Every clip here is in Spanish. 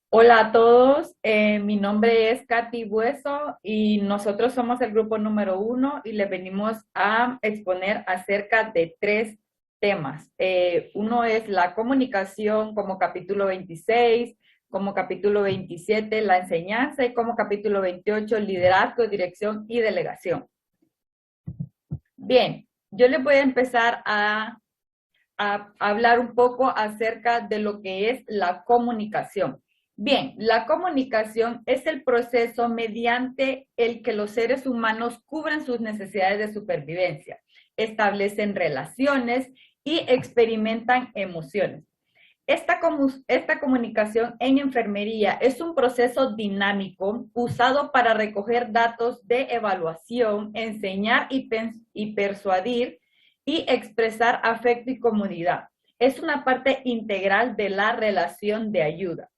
Hola a todos, mi nombre es Katy Bueso y nosotros somos el grupo número 1 y les venimos a exponer acerca de tres temas. Uno es la comunicación como capítulo 26, como capítulo 27, la enseñanza y como capítulo 28, liderazgo, dirección y delegación. Bien, yo les voy a empezar a hablar un poco acerca de lo que es la comunicación. Bien, la comunicación es el proceso mediante el que los seres humanos cubren sus necesidades de supervivencia, establecen relaciones y experimentan emociones. Esta comunicación en enfermería es un proceso dinámico usado para recoger datos de evaluación, enseñar y persuadir y expresar afecto y comodidad. Es una parte integral de la relación de ayuda.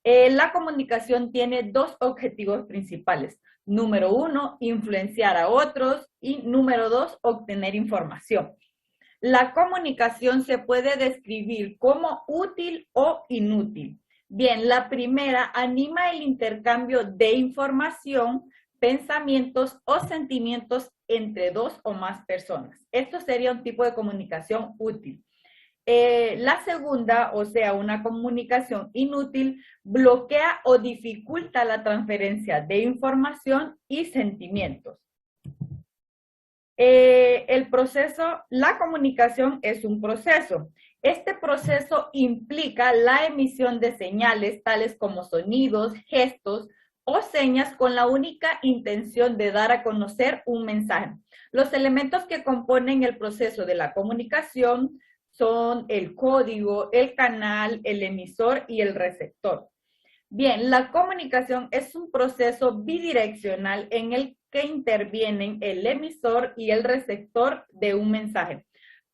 La comunicación tiene dos objetivos principales. Número uno, influenciar a otros y número dos, obtener información. La comunicación se puede describir como útil o inútil. Bien, la primera anima el intercambio de información, pensamientos o sentimientos entre dos o más personas. Esto sería un tipo de comunicación útil. La segunda, o sea, una comunicación inútil, bloquea o dificulta la transferencia de información y sentimientos. La comunicación es un proceso. Este proceso implica la emisión de señales tales como sonidos, gestos o señas con la única intención de dar a conocer un mensaje. Los elementos que componen el proceso de la comunicación son el código, el canal, el emisor y el receptor. Bien, la comunicación es un proceso bidireccional en el que intervienen el emisor y el receptor de un mensaje.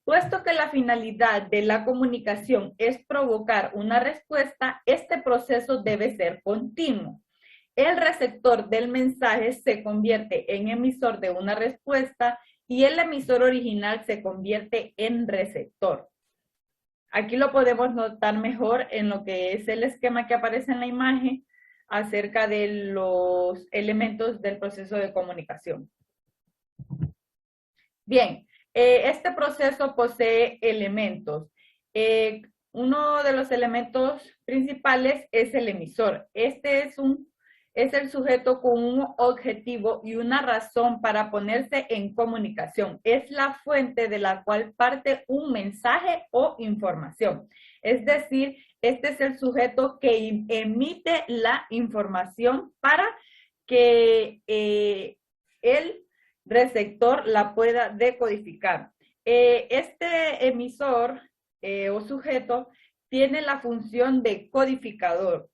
Puesto que la finalidad de la comunicación es provocar una respuesta, este proceso debe ser continuo. El receptor del mensaje se convierte en emisor de una respuesta y el emisor original se convierte en receptor. Aquí lo podemos notar mejor en lo que es el esquema que aparece en la imagen acerca de los elementos del proceso de comunicación. Bien, este proceso posee elementos. Uno de los elementos principales es el emisor. Es el sujeto con un objetivo y una razón para ponerse en comunicación. Es la fuente de la cual parte un mensaje o información. Es decir, este es el sujeto que emite la información para que el receptor la pueda decodificar. Este emisor o sujeto tiene la función de codificador.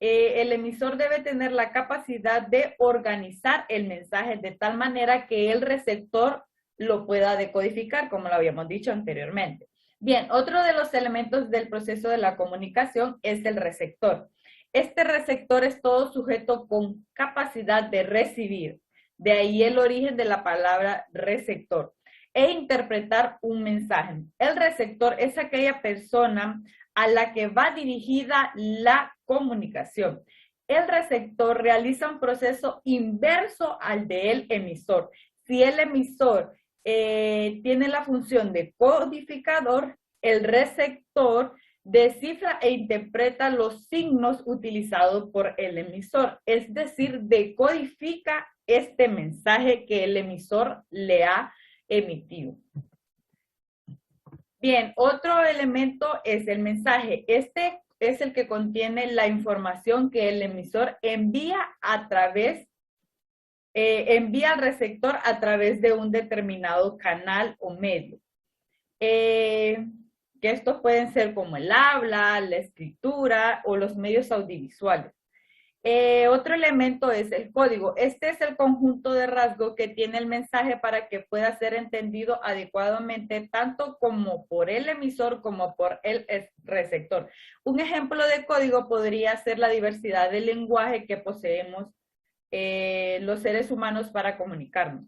El emisor debe tener la capacidad de organizar el mensaje de tal manera que el receptor lo pueda decodificar, como lo habíamos dicho anteriormente. Bien, otro de los elementos del proceso de la comunicación es el receptor. Este receptor es todo sujeto con capacidad de recibir, de ahí el origen de la palabra receptor, e interpretar un mensaje. El receptor es aquella persona a la que va dirigida la comunicación. El receptor realiza un proceso inverso al del emisor. Si el emisor tiene la función de codificador, el receptor descifra e interpreta los signos utilizados por el emisor, es decir, decodifica este mensaje que el emisor le ha emitido. Bien, otro elemento es el mensaje. Este es el que contiene la información que el emisor envía envía al receptor a través de un determinado canal o medio. Que estos pueden ser como el habla, la escritura o los medios audiovisuales. Otro elemento es el código. Este es el conjunto de rasgos que tiene el mensaje para que pueda ser entendido adecuadamente tanto como por el emisor como por el receptor. Un ejemplo de código podría ser la diversidad del lenguaje que poseemos los seres humanos para comunicarnos.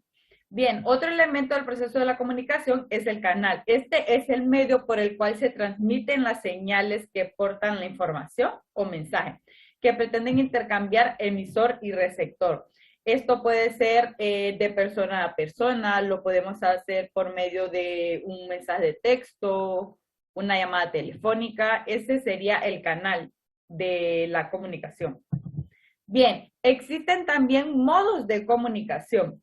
Bien, otro elemento del proceso de la comunicación es el canal. Este es el medio por el cual se transmiten las señales que portan la información o mensaje. que pretenden intercambiar emisor y receptor. Esto puede ser de persona a persona, lo podemos hacer por medio de un mensaje de texto, una llamada telefónica. Ese sería el canal de la comunicación. Bien, existen también modos de comunicación.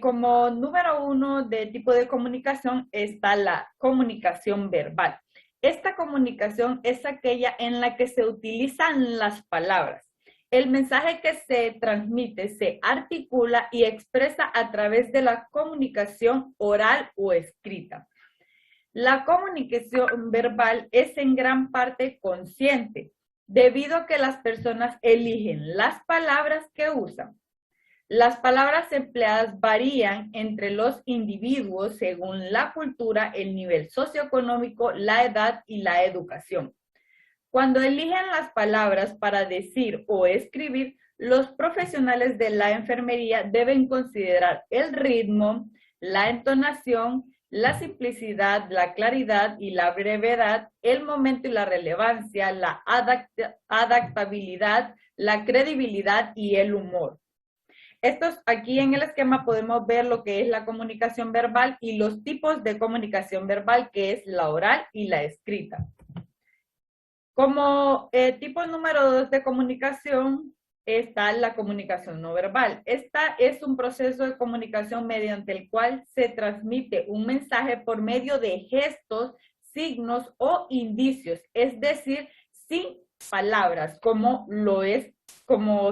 Como número uno de tipo de comunicación está la comunicación verbal. Esta comunicación es aquella en la que se utilizan las palabras. El mensaje que se transmite se articula y expresa a través de la comunicación oral o escrita. La comunicación verbal es en gran parte consciente, debido a que las personas eligen las palabras que usan. Las palabras empleadas varían entre los individuos según la cultura, el nivel socioeconómico, la edad y la educación. Cuando eligen las palabras para decir o escribir, los profesionales de la enfermería deben considerar el ritmo, la entonación, la simplicidad, la claridad y la brevedad, el momento y la relevancia, la adaptabilidad, la credibilidad y el humor. Aquí en el esquema podemos ver lo que es la comunicación verbal y los tipos de comunicación verbal, que es la oral y la escrita. Como tipo número 2 de comunicación está la comunicación no verbal. Esta es un proceso de comunicación mediante el cual se transmite un mensaje por medio de gestos, signos o indicios, es decir, sin palabras, como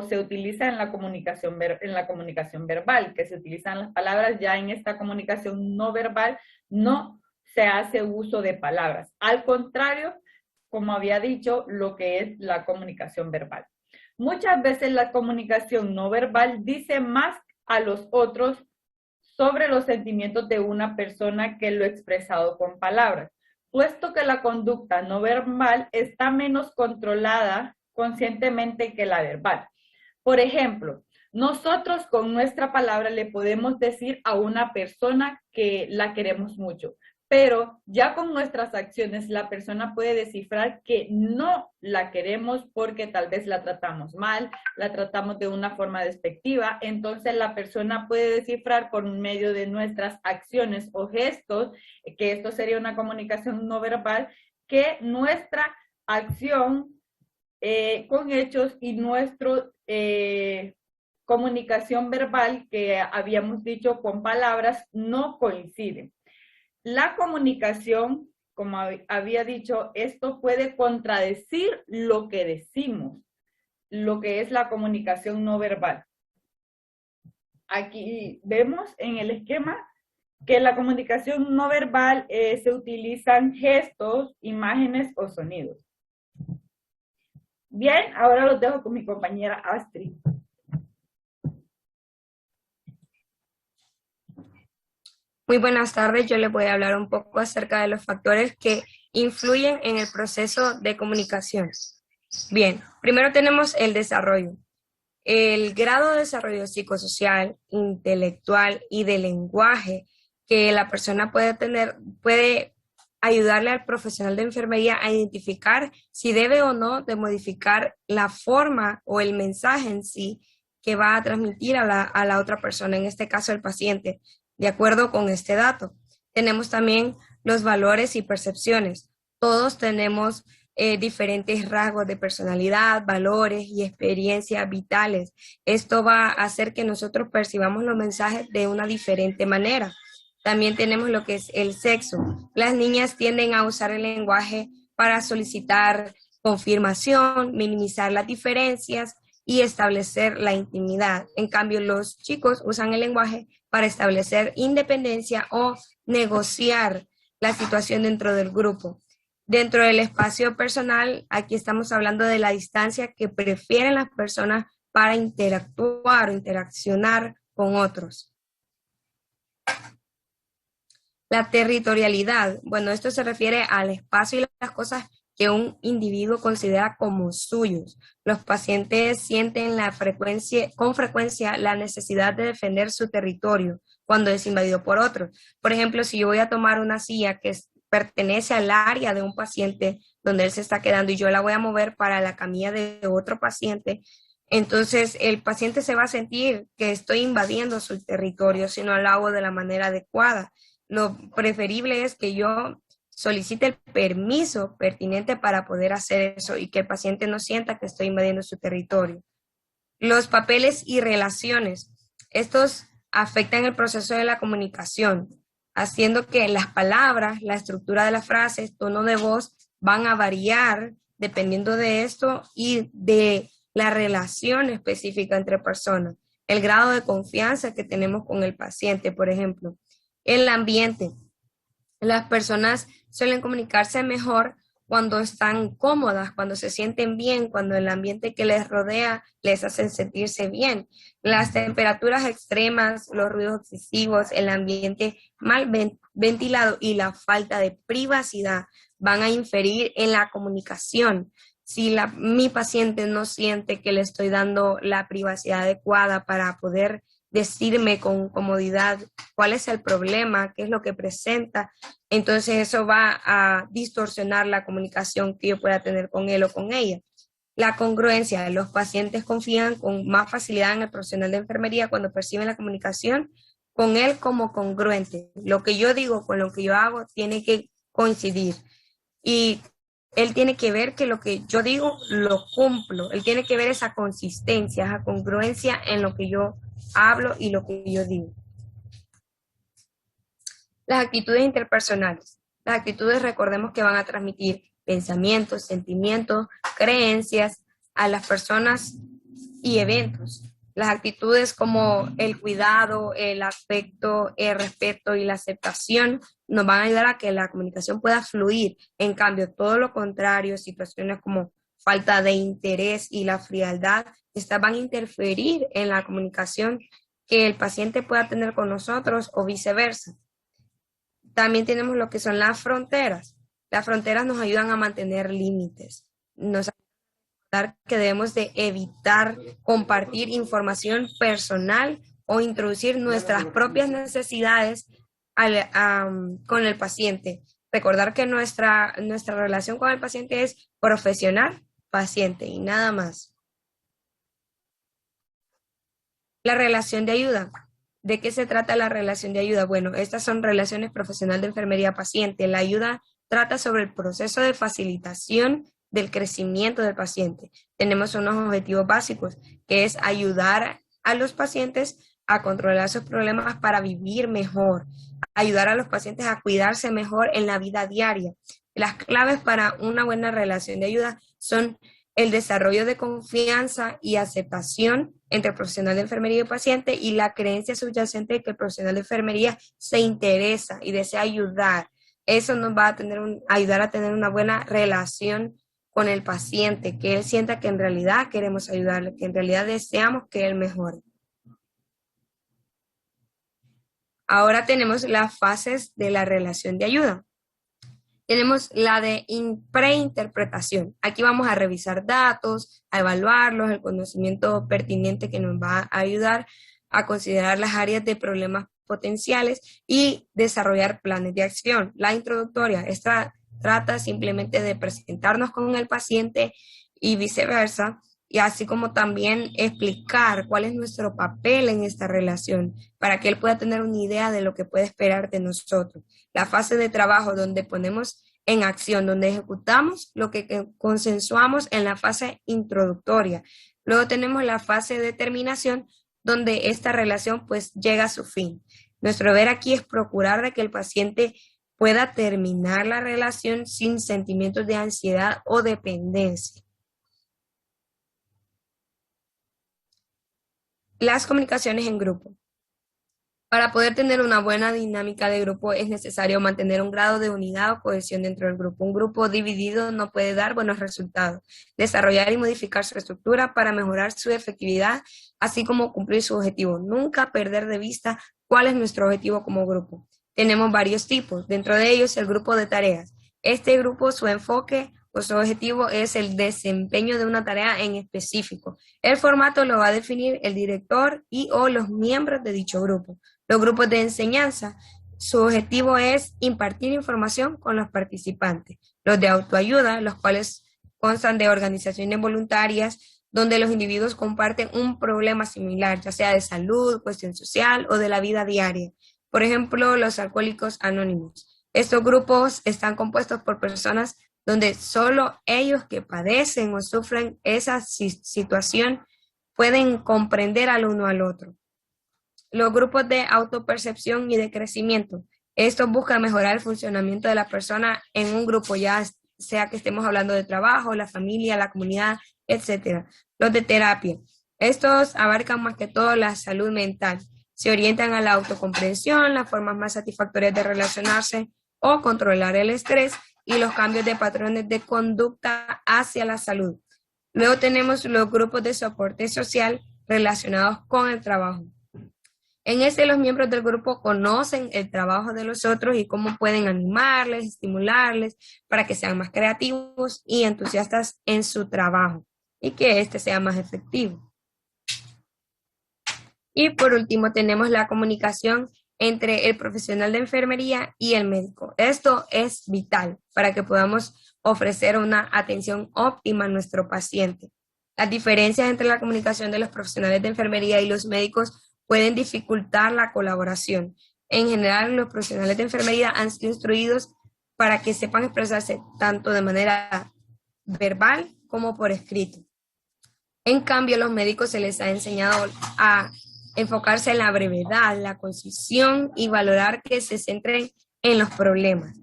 se utiliza en la comunicación verbal, que se utilizan las palabras. Ya en esta comunicación no verbal no se hace uso de palabras. Al contrario, como había dicho, lo que es la comunicación verbal. Muchas veces la comunicación no verbal dice más a los otros sobre los sentimientos de una persona que lo expresado con palabras, puesto que la conducta no verbal está menos controlada conscientemente que la verbal. Por ejemplo, nosotros con nuestra palabra le podemos decir a una persona que la queremos mucho, pero ya con nuestras acciones la persona puede descifrar que no la queremos porque tal vez la tratamos mal, la tratamos de una forma despectiva. Entonces la persona puede descifrar por medio de nuestras acciones o gestos, que esto sería una comunicación no verbal, que nuestra acción con hechos y nuestra comunicación verbal, que habíamos dicho con palabras, no coinciden. La comunicación, como había dicho, esto puede contradecir lo que decimos, lo que es la comunicación no verbal. Aquí vemos en el esquema que en la comunicación no verbal se utilizan gestos, imágenes o sonidos. Bien, ahora los dejo con mi compañera Astrid. Muy buenas tardes, yo les voy a hablar un poco acerca de los factores que influyen en el proceso de comunicación. Bien, primero tenemos el desarrollo. El grado de desarrollo psicosocial, intelectual y de lenguaje que la persona puede tener puede ayudarle al profesional de enfermería a identificar si debe o no de modificar la forma o el mensaje en sí que va a transmitir a la otra persona, en este caso el paciente. De acuerdo con este dato, tenemos también los valores y percepciones. Todos tenemos diferentes rasgos de personalidad, valores y experiencias vitales. Esto va a hacer que nosotros percibamos los mensajes de una diferente manera. También tenemos lo que es el sexo. Las niñas tienden a usar el lenguaje para solicitar confirmación, minimizar las diferencias y establecer la intimidad. En cambio, los chicos usan el lenguaje para establecer independencia o negociar la situación dentro del grupo. Dentro del espacio personal, aquí estamos hablando de la distancia que prefieren las personas para interactuar o interaccionar con otros. La territorialidad, bueno, esto se refiere al espacio y las cosas que un individuo considera como suyos. Los pacientes sienten con frecuencia la necesidad de defender su territorio cuando es invadido por otros. Por ejemplo, si yo voy a tomar una silla que pertenece al área de un paciente, donde él se está quedando y yo la voy a mover para la camilla de otro paciente, entonces el paciente se va a sentir que estoy invadiendo su territorio si no lo hago de la manera adecuada. Lo preferible es que yo solicite el permiso pertinente para poder hacer eso y que el paciente no sienta que estoy invadiendo su territorio. Los papeles y relaciones. Estos afectan el proceso de la comunicación, haciendo que las palabras, la estructura de las frases, tono de voz van a variar dependiendo de esto y de la relación específica entre personas, el grado de confianza que tenemos con el paciente, por ejemplo. El ambiente. Las personas suelen comunicarse mejor cuando están cómodas, cuando se sienten bien, cuando el ambiente que les rodea les hace sentirse bien. Las temperaturas extremas, los ruidos excesivos, el ambiente mal ventilado y la falta de privacidad van a inferir en la comunicación. Si mi paciente no siente que le estoy dando la privacidad adecuada para poder decirme con comodidad cuál es el problema, qué es lo que presenta, entonces eso va a distorsionar la comunicación que yo pueda tener con él o con ella. La congruencia. Los pacientes confían con más facilidad en el profesional de enfermería cuando perciben la comunicación con él como congruente. Lo que yo digo con lo que yo hago tiene que coincidir. Y él tiene que ver que lo que yo digo lo cumplo. Él tiene que ver esa consistencia, esa congruencia en lo que yo hablo y lo que yo digo. Las actitudes interpersonales. Las actitudes, recordemos que van a transmitir pensamientos, sentimientos, creencias a las personas y eventos. Las actitudes como el cuidado, el afecto, el respeto y la aceptación nos van a ayudar a que la comunicación pueda fluir. En cambio, todo lo contrario, situaciones como falta de interés y la frialdad, estas van a interferir en la comunicación que el paciente pueda tener con nosotros o viceversa. También tenemos lo que son las fronteras. Las fronteras nos ayudan a mantener límites. Nos ayudan a que debemos de evitar compartir información personal o introducir nuestras propias necesidades con el paciente. Recordar que nuestra relación con el paciente es profesional-paciente y nada más. La relación de ayuda. ¿De qué se trata la relación de ayuda? Bueno, estas son relaciones profesional de enfermería-paciente. La ayuda trata sobre el proceso de facilitación del crecimiento del paciente. Tenemos unos objetivos básicos, que es ayudar a los pacientes a controlar sus problemas para vivir mejor, ayudar a los pacientes a cuidarse mejor en la vida diaria. Las claves para una buena relación de ayuda son el desarrollo de confianza y aceptación entre el profesional de enfermería y el paciente y la creencia subyacente de que el profesional de enfermería se interesa y desea ayudar. Eso nos va a ayudar a tener una buena relación con el paciente, que él sienta que en realidad queremos ayudarle, que en realidad deseamos que él mejore. Ahora tenemos las fases de la relación de ayuda. Tenemos la de preinterpretación. Aquí vamos a revisar datos, a evaluarlos, el conocimiento pertinente que nos va a ayudar a considerar las áreas de problemas potenciales y desarrollar planes de acción. La introductoria, esta trata simplemente de presentarnos con el paciente y viceversa, y así como también explicar cuál es nuestro papel en esta relación para que él pueda tener una idea de lo que puede esperar de nosotros. La fase de trabajo donde ponemos en acción, donde ejecutamos lo que consensuamos en la fase introductoria. Luego tenemos la fase de terminación, donde esta relación pues llega a su fin. Nuestro deber aquí es procurar de que el paciente pueda terminar la relación sin sentimientos de ansiedad o dependencia. Las comunicaciones en grupo. Para poder tener una buena dinámica de grupo es necesario mantener un grado de unidad o cohesión dentro del grupo. Un grupo dividido no puede dar buenos resultados. Desarrollar y modificar su estructura para mejorar su efectividad, así como cumplir su objetivo. Nunca perder de vista cuál es nuestro objetivo como grupo. Tenemos varios tipos, dentro de ellos el grupo de tareas. Este grupo, su enfoque o su objetivo es el desempeño de una tarea en específico. El formato lo va a definir el director y o los miembros de dicho grupo. Los grupos de enseñanza Su objetivo es impartir información con los participantes. Los de autoayuda, los cuales constan de organizaciones voluntarias donde los individuos comparten un problema similar, ya sea de salud, cuestión social o de la vida diaria. Por ejemplo, los alcohólicos anónimos. Estos grupos están compuestos por personas donde solo ellos que padecen o sufren esa situación pueden comprender al uno al otro. Los grupos de autopercepción y de crecimiento. Estos buscan mejorar el funcionamiento de la persona en un grupo, ya sea que estemos hablando de trabajo, la familia, la comunidad, etc. Los de terapia. Estos abarcan más que todo la salud mental. Se orientan a la autocomprensión, las formas más satisfactorias de relacionarse o controlar el estrés y los cambios de patrones de conducta hacia la salud. Luego tenemos los grupos de soporte social relacionados con el trabajo. En este, los miembros del grupo conocen el trabajo de los otros y cómo pueden animarles, estimularles para que sean más creativos y entusiastas en su trabajo y que éste sea más efectivo. Y por último tenemos la comunicación entre el profesional de enfermería y el médico. Esto es vital para que podamos ofrecer una atención óptima a nuestro paciente. Las diferencias entre la comunicación de los profesionales de enfermería y los médicos pueden dificultar la colaboración. En general, los profesionales de enfermería han sido instruidos para que sepan expresarse tanto de manera verbal como por escrito. En cambio, a los médicos se les ha enseñado a enfocarse en la brevedad, la concisión y valorar que se centren en los problemas.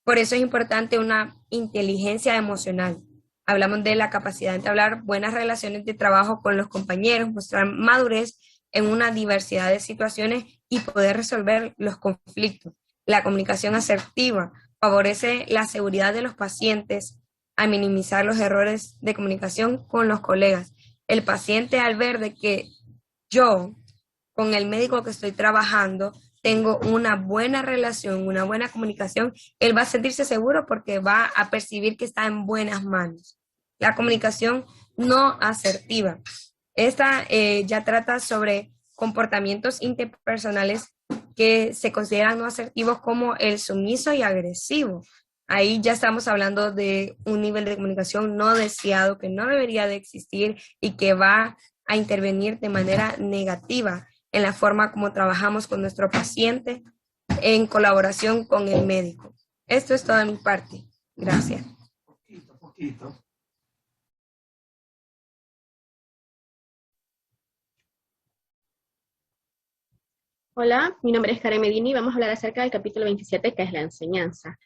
Por eso es importante una inteligencia emocional. Hablamos de la capacidad de entablar buenas relaciones de trabajo con los compañeros, mostrar madurez en una diversidad de situaciones y poder resolver los conflictos. La comunicación asertiva favorece la seguridad de los pacientes a minimizar los errores de comunicación con los colegas. El paciente, al ver de que yo, con el médico que estoy trabajando, tengo una buena relación, una buena comunicación, él va a sentirse seguro porque va a percibir que está en buenas manos. La comunicación no asertiva. Esta ya trata sobre comportamientos interpersonales que se consideran no asertivos como el sumiso y agresivo. Ahí ya estamos hablando de un nivel de comunicación no deseado que no debería de existir y que va a intervenir de manera negativa en la forma como trabajamos con nuestro paciente en colaboración con el médico. Esto es toda mi parte. Gracias. Poquito. Hola, mi nombre es Karen Medina y vamos a hablar acerca del capítulo 27, que es la enseñanza.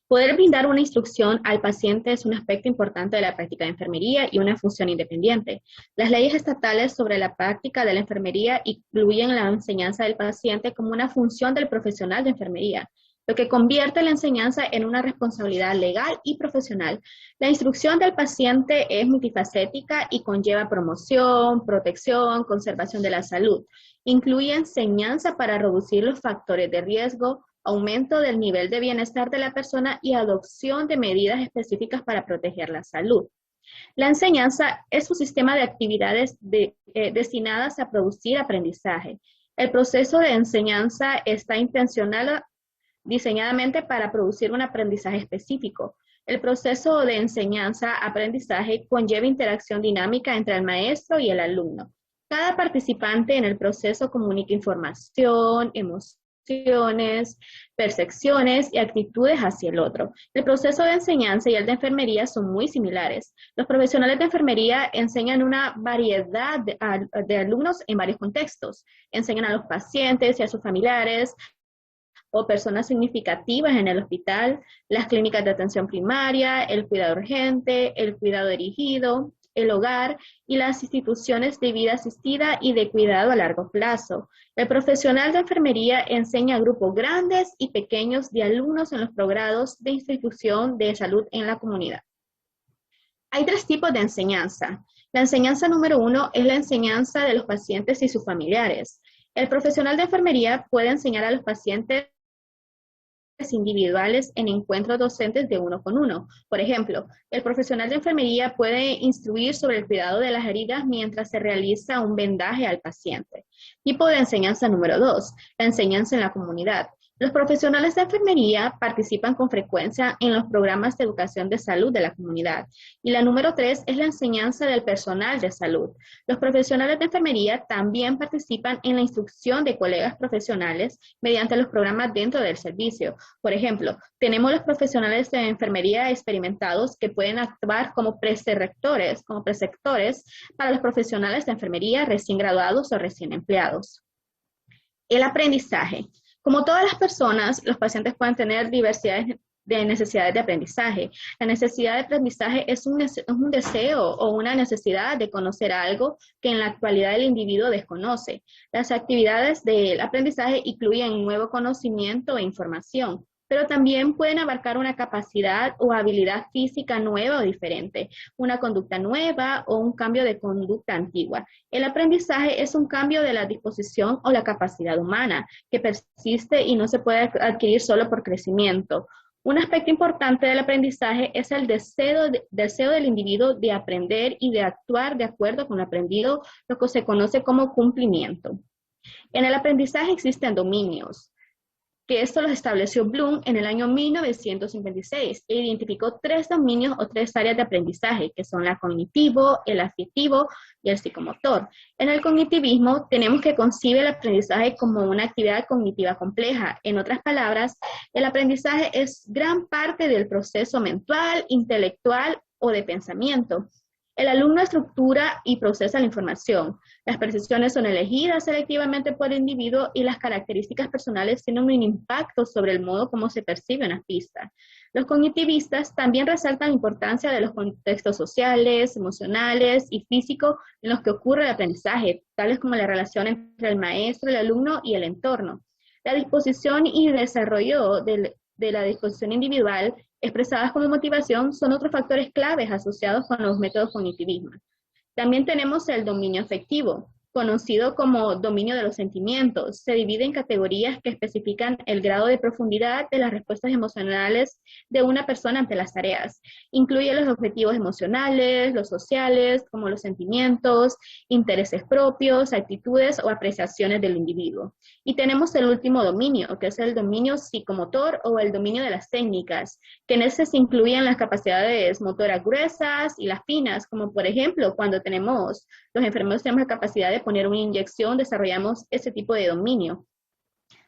Poder brindar una instrucción al paciente es un aspecto importante de la práctica de enfermería y una función independiente. Las leyes estatales sobre la práctica de la enfermería incluyen la enseñanza del paciente como una función del profesional de enfermería, lo que convierte la enseñanza en una responsabilidad legal y profesional. La instrucción del paciente es multifacética y conlleva promoción, protección, conservación de la salud. Incluye enseñanza para reducir los factores de riesgo, aumento del nivel de bienestar de la persona y adopción de medidas específicas para proteger la salud. La enseñanza es un sistema de actividades destinadas a producir aprendizaje. El proceso de enseñanza está diseñadamente para producir un aprendizaje específico. El proceso de enseñanza-aprendizaje conlleva interacción dinámica entre el maestro y el alumno. Cada participante en el proceso comunica información, emociones, percepciones y actitudes hacia el otro. El proceso de enseñanza y el de enfermería son muy similares. Los profesionales de enfermería enseñan una variedad de alumnos en varios contextos. Enseñan a los pacientes y a sus familiares, o personas significativas en el hospital, las clínicas de atención primaria, el cuidado urgente, el cuidado dirigido, el hogar y las instituciones de vida asistida y de cuidado a largo plazo. El profesional de enfermería enseña a grupos grandes y pequeños de alumnos en los programas de institución de salud en la comunidad. Hay tres tipos de enseñanza. La enseñanza número 1 es la enseñanza de los pacientes y sus familiares. El profesional de enfermería puede enseñar a los pacientes individuales en encuentros docentes de uno con uno. Por ejemplo, el profesional de enfermería puede instruir sobre el cuidado de las heridas mientras se realiza un vendaje al paciente. Tipo de enseñanza número 2, la enseñanza en la comunidad. Los profesionales de enfermería participan con frecuencia en los programas de educación de salud de la comunidad. Y la número 3 es la enseñanza del personal de salud. Los profesionales de enfermería también participan en la instrucción de colegas profesionales mediante los programas dentro del servicio. Por ejemplo, tenemos los profesionales de enfermería experimentados que pueden actuar como preceptores para los profesionales de enfermería recién graduados o recién empleados. El aprendizaje. Como todas las personas, los pacientes pueden tener diversidad de necesidades de aprendizaje. La necesidad de aprendizaje es un deseo o una necesidad de conocer algo que en la actualidad el individuo desconoce. Las actividades del aprendizaje incluyen nuevo conocimiento e información, pero también pueden abarcar una capacidad o habilidad física nueva o diferente, una conducta nueva o un cambio de conducta antigua. El aprendizaje es un cambio de la disposición o la capacidad humana que persiste y no se puede adquirir solo por crecimiento. Un aspecto importante del aprendizaje es el deseo del individuo de aprender y de actuar de acuerdo con lo aprendido, lo que se conoce como cumplimiento. En el aprendizaje existen dominios, que esto los estableció Bloom en el año 1956 e identificó 3 dominios o 3 áreas de aprendizaje, que son el cognitivo, el afectivo y el psicomotor. En el cognitivismo tenemos que concibe el aprendizaje como una actividad cognitiva compleja. En otras palabras, el aprendizaje es gran parte del proceso mental, intelectual o de pensamiento. El alumno estructura y procesa la información. Las percepciones son elegidas selectivamente por el individuo y las características personales tienen un impacto sobre el modo como se percibe una pista. Los cognitivistas también resaltan la importancia de los contextos sociales, emocionales y físicos en los que ocurre el aprendizaje, tales como la relación entre el maestro, el alumno y el entorno. La disposición y el desarrollo de la disposición individual expresadas como motivación son otros factores claves asociados con los métodos cognitivismo. También tenemos el dominio afectivo, conocido como dominio de los sentimientos. Se divide en categorías que especifican el grado de profundidad de las respuestas emocionales de una persona ante las tareas. Incluye los objetivos emocionales, los sociales, como los sentimientos, intereses propios, actitudes o apreciaciones del individuo. Y tenemos el último dominio, que es el dominio psicomotor o el dominio de las técnicas, que en ese se incluyen las capacidades motoras gruesas y las finas, como por ejemplo cuando los enfermeros tenemos la capacidad de poner una inyección, desarrollamos ese tipo de dominio.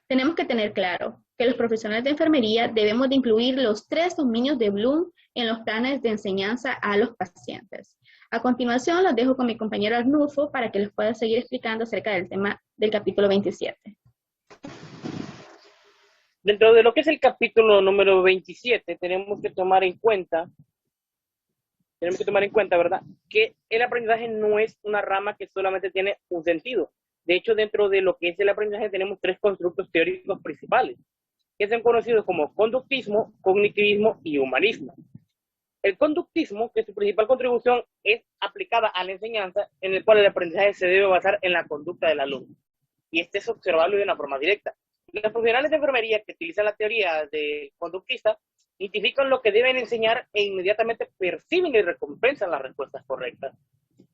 Tenemos que tener claro que los profesionales de enfermería debemos de incluir los 3 dominios de Bloom en los planes de enseñanza a los pacientes. A continuación, los dejo con mi compañero Arnulfo para que les pueda seguir explicando acerca del tema del capítulo 27. Dentro de lo que es el capítulo número 27, tenemos que tomar en cuenta, ¿verdad?, que el aprendizaje no es una rama que solamente tiene un sentido. De hecho, dentro de lo que es el aprendizaje tenemos 3 constructos teóricos principales, que son conocidos como conductismo, cognitivismo y humanismo. El conductismo, que su principal contribución es aplicada a la enseñanza, en el cual el aprendizaje se debe basar en la conducta del alumno, y este es observable de una forma directa. Los profesionales de enfermería que utilizan la teoría de conductista identifican lo que deben enseñar e inmediatamente perciben y recompensan las respuestas correctas.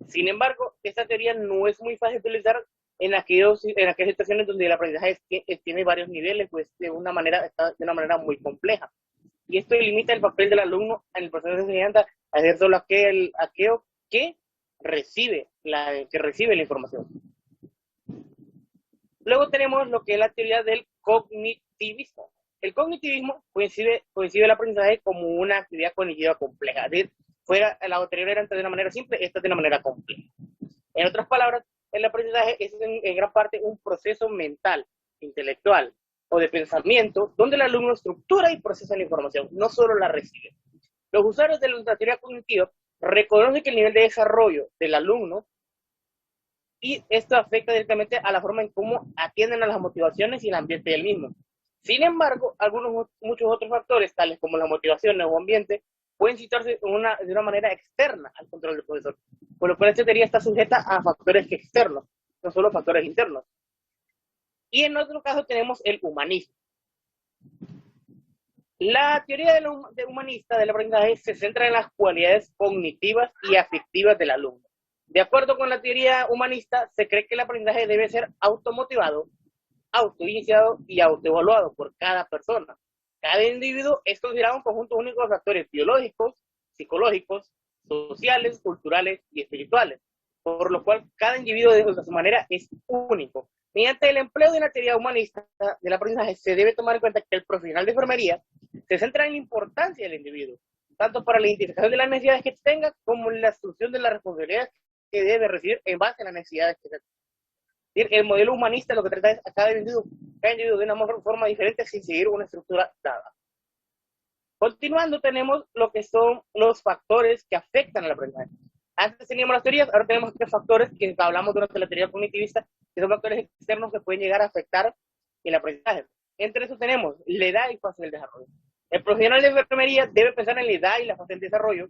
Sin embargo, esta teoría no es muy fácil de utilizar en aquellas situaciones donde el aprendizaje tiene varios niveles, pues de una manera muy compleja. Y esto limita el papel del alumno en el proceso de enseñanza a hacer solo aquello que recibe la información. Luego tenemos lo que es la teoría del cognitivismo. El cognitivismo concibe el aprendizaje como una actividad cognitiva compleja. La anterior era de una manera simple, esta de una manera compleja. En otras palabras, el aprendizaje es en gran parte un proceso mental, intelectual o de pensamiento, donde el alumno estructura y procesa la información, no solo la recibe. Los usuarios de la teoría cognitiva reconocen que el nivel de desarrollo del alumno y esto afecta directamente a la forma en cómo atienden a las motivaciones y el ambiente del mismo. Sin embargo, muchos otros factores, tales como las motivaciones o ambiente, pueden situarse de una manera externa al control del profesor, por lo cual esta teoría está sujeta a factores externos, no solo factores internos. Y en otro caso tenemos el humanismo. La teoría humanista del aprendizaje se centra en las cualidades cognitivas y afectivas del alumno. De acuerdo con la teoría humanista, se cree que el aprendizaje debe ser automotivado, autoiniciado y autoevaluado por cada persona. Cada individuo es considerado un conjunto único de factores biológicos, psicológicos, sociales, culturales y espirituales, por lo cual cada individuo de su manera es único. Mediante el empleo de una teoría humanista del aprendizaje se debe tomar en cuenta que el profesional de enfermería se centra en la importancia del individuo, tanto para la identificación de las necesidades que tenga como en la asunción de las responsabilidades que debe recibir en base a las necesidades que tenga. El modelo humanista lo que trata es a cada individuo de una forma diferente sin seguir una estructura dada. Continuando, tenemos lo que son los factores que afectan al aprendizaje. Antes teníamos las teorías, ahora tenemos tres factores que hablamos durante la teoría cognitivista, que son factores externos que pueden llegar a afectar el aprendizaje. Entre eso tenemos la edad y fase del desarrollo. El profesional de enfermería debe pensar en la edad y la fase del desarrollo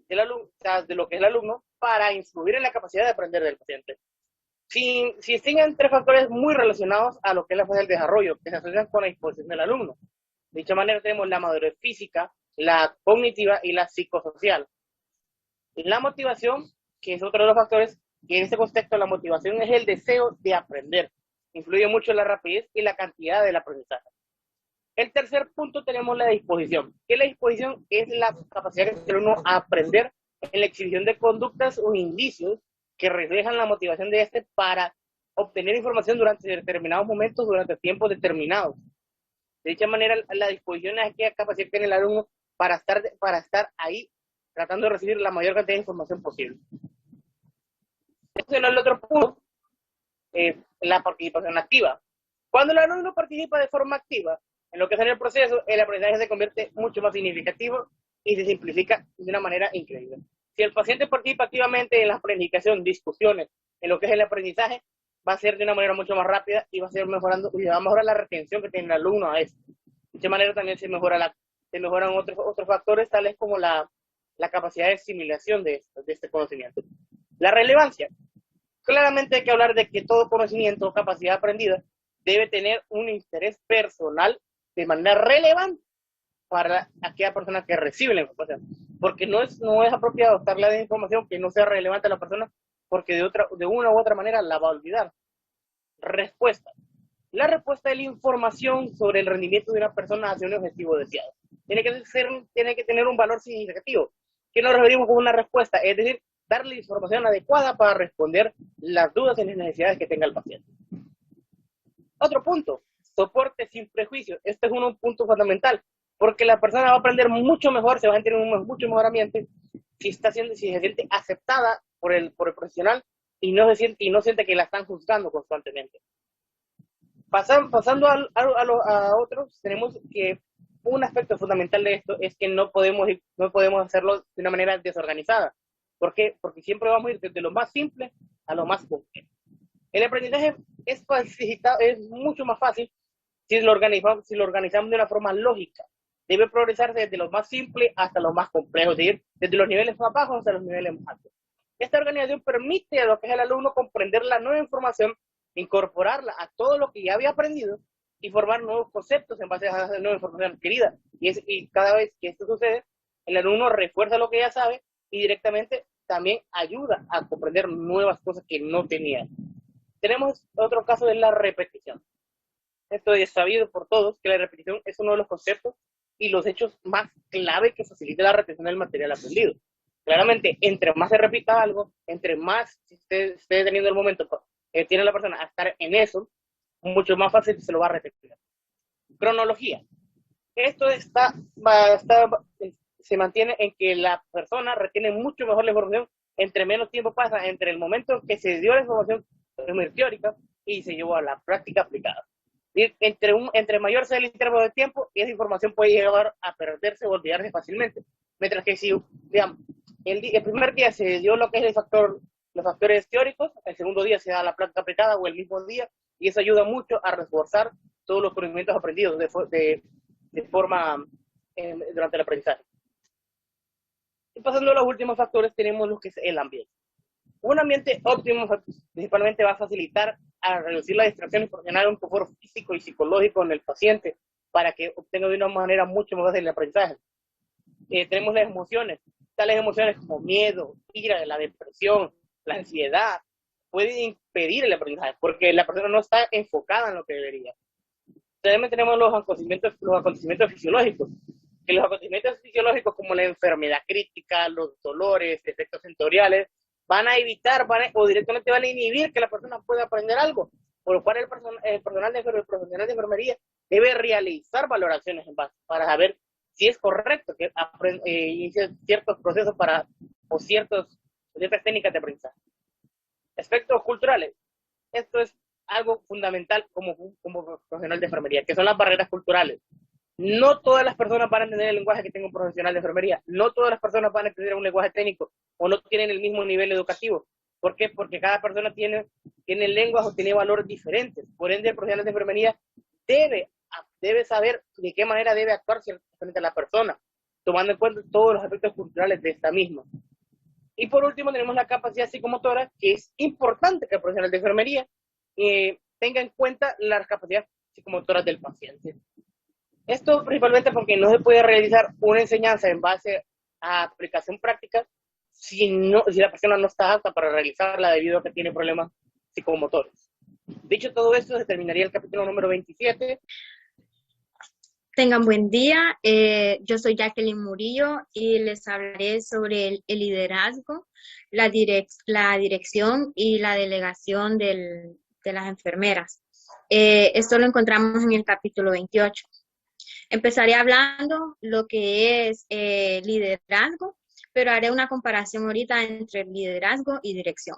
del alumno, o sea, de lo que es el alumno, para influir en la capacidad de aprender del paciente. Si distinguen tres factores muy relacionados a lo que es la fase del desarrollo, que se asocian con la disposición del alumno. De dicha manera tenemos la madurez física, la cognitiva y la psicosocial. La motivación, que es otro de los factores, que en este contexto la motivación es el deseo de aprender. Influye mucho en la rapidez y la cantidad del aprendizaje. El tercer punto tenemos la disposición, que la disposición es la capacidad que tiene uno a aprender en la exhibición de conductas o indicios que reflejan la motivación de este para obtener información durante determinados momentos, durante tiempos determinados. De dicha manera, la disposición es aquella capacidad que tiene el alumno para estar ahí, tratando de recibir la mayor cantidad de información posible. Este es el otro punto, la participación activa. Cuando el alumno participa de forma activa en lo que es en el proceso, el aprendizaje se convierte mucho más significativo y se simplifica de una manera increíble. Si el paciente participa activamente en la planificación, discusiones, en lo que es el aprendizaje, va a ser de una manera mucho más rápida y va a ser mejorando, y va a mejorar la retención que tiene el alumno a eso. De esta manera también se mejoran otros factores, tales como la capacidad de asimilación de este conocimiento. La relevancia. Claramente hay que hablar de que todo conocimiento o capacidad aprendida debe tener un interés personal de manera relevante para aquella persona que recibe la información. Porque no es apropiado darle la información que no sea relevante a la persona, porque de una u otra manera la va a olvidar. Respuesta. La respuesta es la información sobre el rendimiento de una persona hacia un objetivo deseado. Tiene que tener un valor significativo. ¿Qué nos referimos con una respuesta? Es decir, darle información adecuada para responder las dudas y las necesidades que tenga el paciente. Otro punto, soporte sin prejuicio. Este es un punto fundamental, porque la persona va a aprender mucho mejor, se va a sentir en un mucho mejor ambiente si se siente aceptada por el profesional y no siente que la están juzgando constantemente. Pasando a otros, tenemos que un aspecto fundamental de esto es que no podemos hacerlo de una manera desorganizada. ¿Por qué? Porque siempre vamos a ir desde lo más simple a lo más complejo. El aprendizaje es mucho más fácil si lo organizamos de una forma lógica. Debe progresar desde lo más simple hasta lo más complejo, es decir, desde los niveles más bajos hasta los niveles más altos. Esta organización permite a lo que es el alumno comprender la nueva información, incorporarla a todo lo que ya había aprendido y formar nuevos conceptos en base a esa nueva información adquirida. Y cada vez que esto sucede, el alumno refuerza lo que ya sabe y directamente también ayuda a comprender nuevas cosas que no tenía. Tenemos otro caso de la repetición. Esto es sabido por todos que la repetición es uno de los conceptos y los hechos más clave que facilita la retención del material aprendido. Claramente, entre más se repita algo, entre más esté teniendo el momento, tiene la persona a estar en eso, mucho más fácil se lo va a repetir. Cronología. Esto se mantiene en que la persona retiene mucho mejor la información entre menos tiempo pasa entre el momento en que se dio la información teórica y se llevó a la práctica aplicada. Y entre mayor sea el intervalo de tiempo, esa información puede llegar a perderse o olvidarse fácilmente. Mientras que si, digamos, el primer día se dio lo que es los factores teóricos, el segundo día se da la práctica aplicada o el mismo día, y eso ayuda mucho a reforzar todos los conocimientos aprendidos de forma durante el aprendizaje. Y pasando a los últimos factores, tenemos lo que es el ambiente. Un ambiente óptimo principalmente va a facilitar a reducir la distracción y proporcionar un confort físico y psicológico en el paciente para que obtenga de una manera mucho más fácil el aprendizaje. Tenemos las emociones, tales emociones como miedo, ira, la depresión, la ansiedad, puede impedir el aprendizaje, porque la persona no está enfocada en lo que debería. También tenemos los acontecimientos fisiológicos, que los acontecimientos fisiológicos como la enfermedad crítica, los dolores, efectos sensoriales, van a evitar o directamente van a inhibir que la persona pueda aprender algo, por lo cual el profesional de enfermería debe realizar valoraciones en base para saber si es correcto que inicie ciertos procesos o ciertas técnicas de aprendizaje. Aspectos culturales. Esto es algo fundamental como profesional de enfermería, que son las barreras culturales. No todas las personas van a entender el lenguaje que tenga un profesional de enfermería. No todas las personas van a entender un lenguaje técnico o no tienen el mismo nivel educativo. ¿Por qué? Porque cada persona tiene lenguas o tiene valores diferentes. Por ende, el profesional de enfermería debe saber de qué manera debe actuar frente a la persona, tomando en cuenta todos los aspectos culturales de esta misma. Y por último, tenemos la capacidad psicomotora, que es importante que el profesional de enfermería tenga en cuenta las capacidades psicomotoras del paciente. Esto principalmente porque no se puede realizar una enseñanza en base a aplicación práctica si la persona no está apta para realizarla debido a que tiene problemas psicomotores. Dicho todo esto, se terminaría el capítulo número 27. Tengan buen día, yo soy Jacqueline Murillo y les hablaré sobre el liderazgo, la dirección y la delegación de las enfermeras. Esto lo encontramos en el capítulo 28. Empezaré hablando lo que es liderazgo, pero haré una comparación ahorita entre liderazgo y dirección.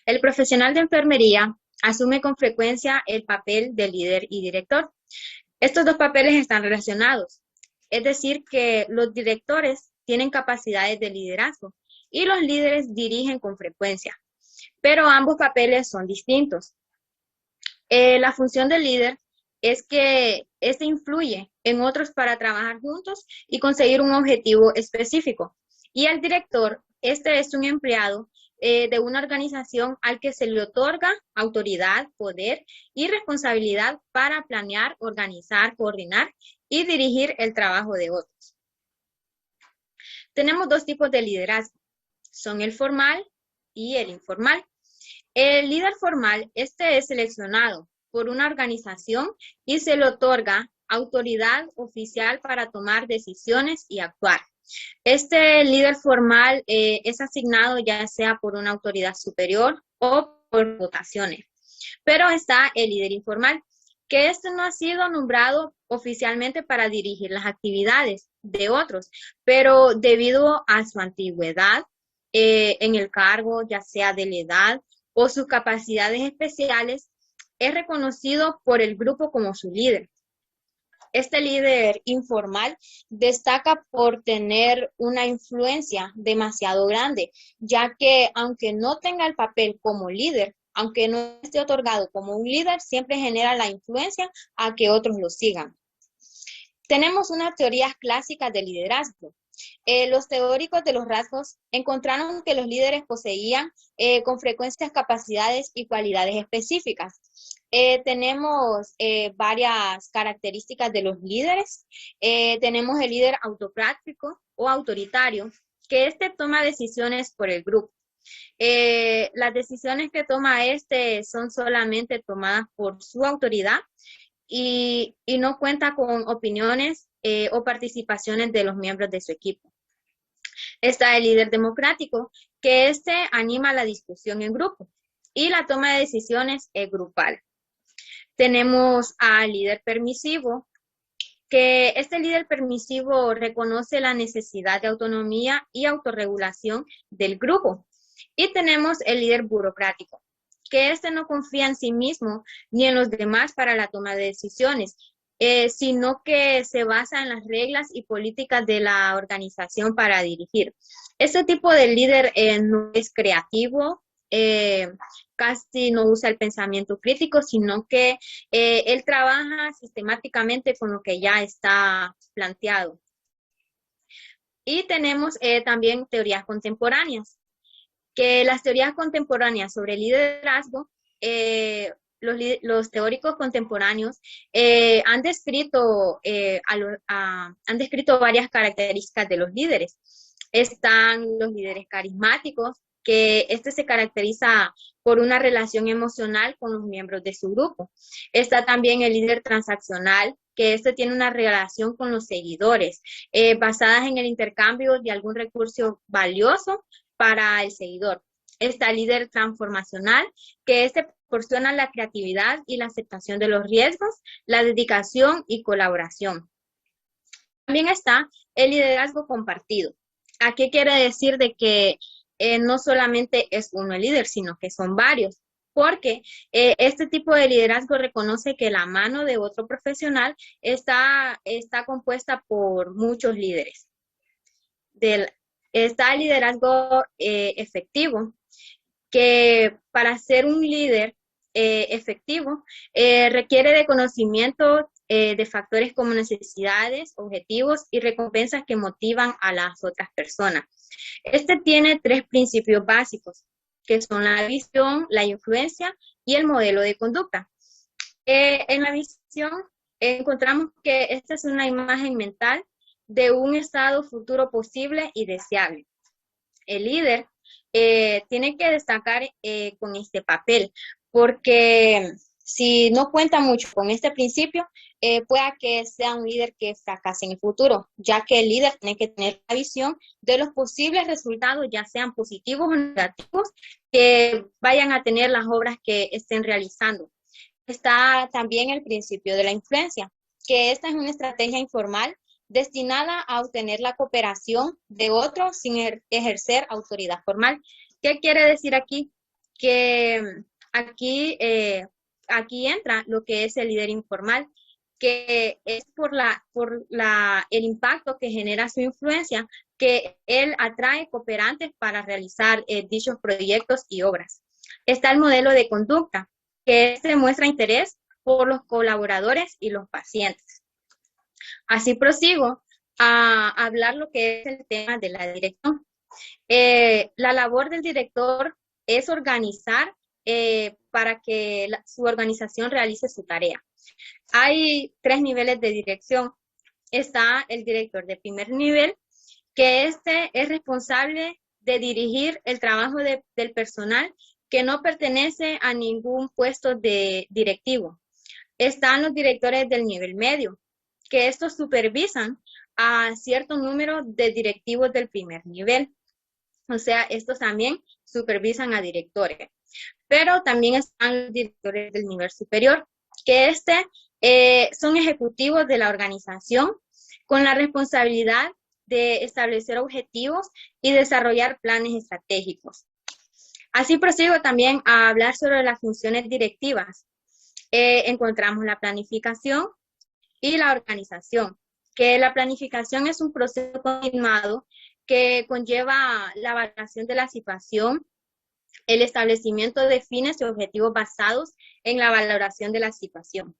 El profesional de enfermería asume con frecuencia el papel de líder y director. Estos dos papeles están relacionados, es decir, que los directores tienen capacidades de liderazgo y los líderes dirigen con frecuencia, pero ambos papeles son distintos. La función del líder es que éste influye en otros para trabajar juntos y conseguir un objetivo específico. Y el director, este es un empleado de una organización al que se le otorga autoridad, poder y responsabilidad para planear, organizar, coordinar y dirigir el trabajo de otros. Tenemos dos tipos de liderazgo, son el formal y el informal. El líder formal, este es seleccionado por una organización y se le otorga autoridad oficial para tomar decisiones y actuar. Este líder formal es asignado ya sea por una autoridad superior o por votaciones. Pero está el líder informal, que este no ha sido nombrado oficialmente para dirigir las actividades de otros, pero debido a su antigüedad en el cargo, ya sea de la edad o sus capacidades especiales, es reconocido por el grupo como su líder. Este líder informal destaca por tener una influencia demasiado grande, ya que aunque no tenga el papel como líder, aunque no esté otorgado como un líder, siempre genera la influencia a que otros lo sigan. Tenemos unas teorías clásicas de liderazgo. Los teóricos de los rasgos encontraron que los líderes poseían con frecuencia capacidades y cualidades específicas. Tenemos varias características de los líderes. Tenemos el líder autocrático o autoritario, que este toma decisiones por el grupo. Las decisiones que toma este son solamente tomadas por su autoridad y no cuenta con opiniones o participaciones de los miembros de su equipo. Está el líder democrático, que este anima la discusión en grupo y la toma de decisiones es grupal. Tenemos al líder permisivo, que este líder permisivo reconoce la necesidad de autonomía y autorregulación del grupo. Y tenemos el líder burocrático, que este no confía en sí mismo ni en los demás para la toma de decisiones, sino que se basa en las reglas y políticas de la organización para dirigir. Este tipo de líder no es creativo, casi no usa el pensamiento crítico, sino que él trabaja sistemáticamente con lo que ya está planteado. Y tenemos también teorías contemporáneas, que las teorías contemporáneas sobre liderazgo, los teóricos contemporáneos han descrito varias características de los líderes. Están los líderes carismáticos, que este se caracteriza por una relación emocional con los miembros de su grupo. Está también el líder transaccional, que este tiene una relación con los seguidores, basadas en el intercambio de algún recurso valioso para el seguidor. Está el líder transformacional, que este proporciona la creatividad y la aceptación de los riesgos, la dedicación y colaboración. También está el liderazgo compartido. ¿A qué quiere decir de que no solamente es uno el líder, sino que son varios? Porque este tipo de liderazgo reconoce que la mano de otro profesional está compuesta por muchos líderes. Está el liderazgo efectivo, que para ser un líder efectivo requiere de conocimiento de factores como necesidades, objetivos y recompensas que motivan a las otras personas. Este tiene 3 principios básicos, que son la visión, la influencia y el modelo de conducta. En la visión encontramos que esta es una imagen mental de un estado futuro posible y deseable. El líder tiene que destacar con este papel, porque si no cuenta mucho con este principio, pueda que sea un líder que fracase en el futuro, ya que el líder tiene que tener la visión de los posibles resultados, ya sean positivos o negativos, que vayan a tener las obras que estén realizando. Está también el principio de la influencia, que esta es una estrategia informal destinada a obtener la cooperación de otros sin ejercer autoridad formal. ¿Qué quiere decir aquí? Que aquí entra lo que es el líder informal, que es por el impacto que genera su influencia, que él atrae cooperantes para realizar dichos proyectos y obras. Está el modelo de conducta, que muestra interés por los colaboradores y los pacientes. Así prosigo a hablar lo que es el tema de la dirección. La labor del director es organizar para que su organización realice su tarea. Hay 3 niveles de dirección. Está el director de primer nivel, que este es responsable de dirigir el trabajo del personal que no pertenece a ningún puesto directivo. Están los directores del nivel medio, que estos supervisan a cierto número de directivos del primer nivel. O sea, estos también supervisan a directores. Pero también están los directores del nivel superior, que son ejecutivos de la organización con la responsabilidad de establecer objetivos y desarrollar planes estratégicos. Así prosigo también a hablar sobre las funciones directivas. Encontramos la planificación y la organización, que la planificación es un proceso continuado que conlleva la evaluación de la situación, el establecimiento de fines y objetivos basados en la valoración de la situación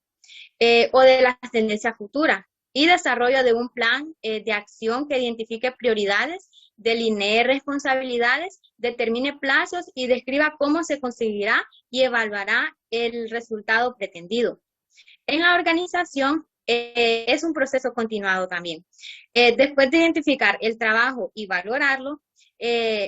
o de las tendencias futuras, y desarrollo de un plan de acción que identifique prioridades, delinee responsabilidades, determine plazos y describa cómo se conseguirá y evaluará el resultado pretendido. En la organización es un proceso continuado también. Después de identificar el trabajo y valorarlo,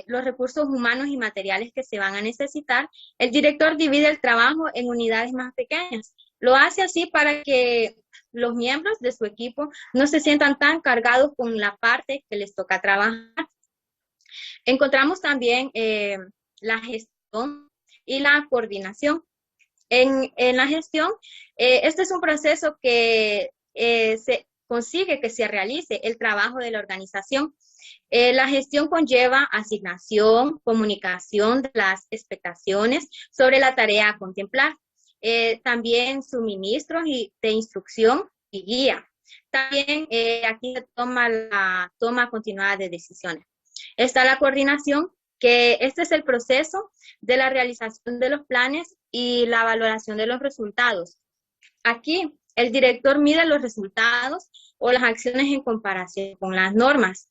los recursos humanos y materiales que se van a necesitar, el director divide el trabajo en unidades más pequeñas. Lo hace así para que los miembros de su equipo no se sientan tan cargados con la parte que les toca trabajar. Encontramos también la gestión y la coordinación. En la gestión, este es un proceso que se consigue que se realice el trabajo de la organización. La gestión conlleva asignación, comunicación de las expectaciones sobre la tarea a contemplar, también suministros de instrucción y guía. También aquí se toma la toma continuada de decisiones. Está la coordinación, que este es el proceso de la realización de los planes y la valoración de los resultados. Aquí el director mide los resultados o las acciones en comparación con las normas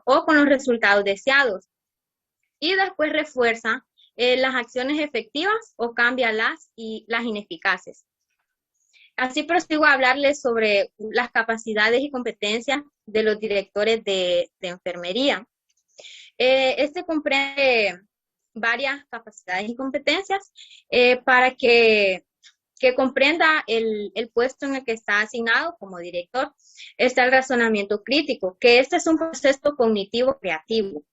o con los resultados deseados, y después refuerza las acciones efectivas o cambia las ineficaces. Así prosigo a hablarles sobre las capacidades y competencias de los directores de enfermería. Este comprende varias capacidades y competencias para que comprenda el puesto en el que está asignado como director. Está el razonamiento crítico, que este es un proceso cognitivo creativo,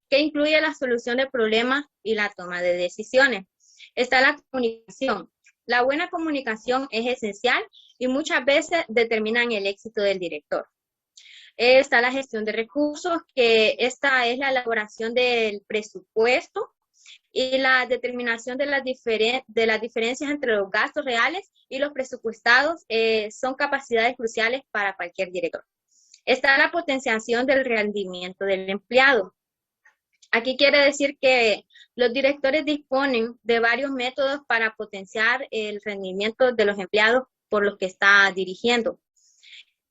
que incluye la solución de problemas y la toma de decisiones. Está la comunicación. La buena comunicación es esencial y muchas veces determinan el éxito del director. Está la gestión de recursos, que esta es la elaboración del presupuesto y la determinación de las diferencias entre los gastos reales y los presupuestados son capacidades cruciales para cualquier director. Está la potenciación del rendimiento del empleado. Aquí quiere decir que los directores disponen de varios métodos para potenciar el rendimiento de los empleados por los que está dirigiendo.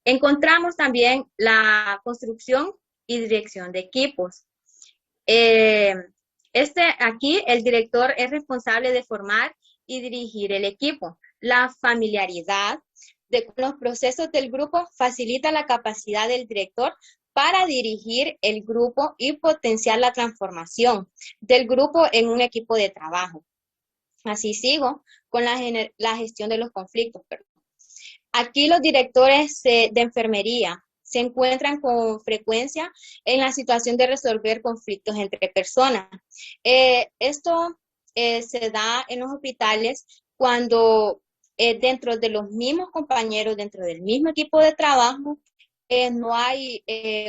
Encontramos también la construcción y dirección de equipos. Aquí el director es responsable de formar y dirigir el equipo. La familiaridad con los procesos del grupo facilita la capacidad del director para dirigir el grupo y potenciar la transformación del grupo en un equipo de trabajo. Así sigo con la gestión de los conflictos. Aquí los directores de enfermería se encuentran con frecuencia en la situación de resolver conflictos entre personas. Esto se da en los hospitales cuando dentro de los mismos compañeros, dentro del mismo equipo de trabajo, no hay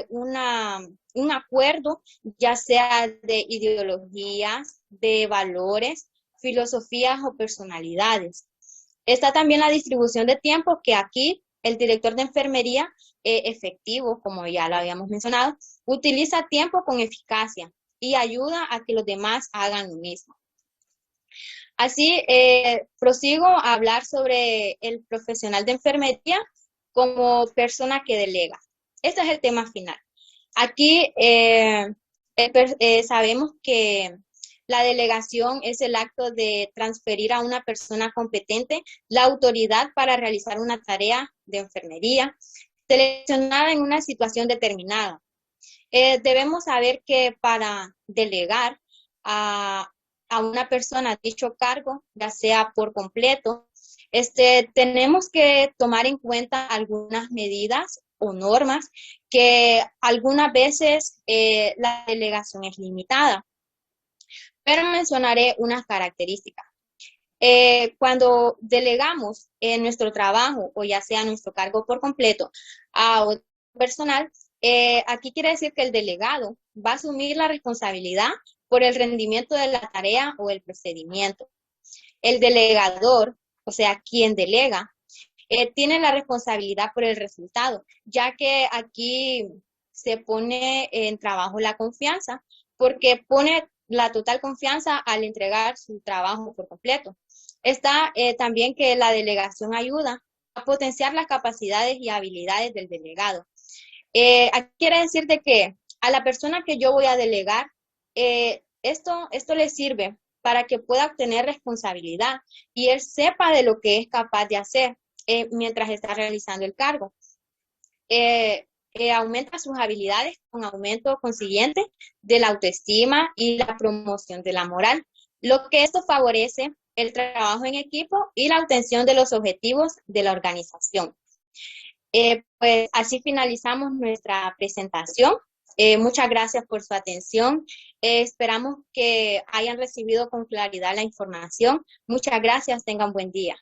un acuerdo, ya sea de ideologías, de valores, filosofías o personalidades. Está también la distribución de tiempo, que aquí el director de enfermería efectivo, como ya lo habíamos mencionado, utiliza tiempo con eficacia y ayuda a que los demás hagan lo mismo. Así, prosigo a hablar sobre el profesional de enfermería como persona que delega. Este es el tema final. Aquí sabemos que la delegación es el acto de transferir a una persona competente la autoridad para realizar una tarea de enfermería seleccionada en una situación determinada. Debemos saber que para delegar a una persona dicho cargo, ya sea por completo, tenemos que tomar en cuenta algunas medidas o normas que algunas veces la delegación es limitada. Pero mencionaré unas características. Cuando delegamos nuestro trabajo o ya sea nuestro cargo por completo a otro personal, aquí quiere decir que el delegado va a asumir la responsabilidad por el rendimiento de la tarea o el procedimiento. El delegador, o sea, quien delega, tiene la responsabilidad por el resultado, ya que aquí se pone en trabajo la confianza, porque pone la total confianza al entregar su trabajo por completo. Está también que la delegación ayuda a potenciar las capacidades y habilidades del delegado. Aquí quiere decir de que a la persona que yo voy a delegar, esto le sirve para que pueda obtener responsabilidad y él sepa de lo que es capaz de hacer mientras está realizando el cargo. Aumenta sus habilidades con aumento consiguiente de la autoestima y la promoción de la moral, lo que esto favorece el trabajo en equipo y la obtención de los objetivos de la organización. Pues así finalizamos nuestra presentación. Muchas gracias por su atención. Esperamos que hayan recibido con claridad la información. Muchas gracias. Tengan buen día.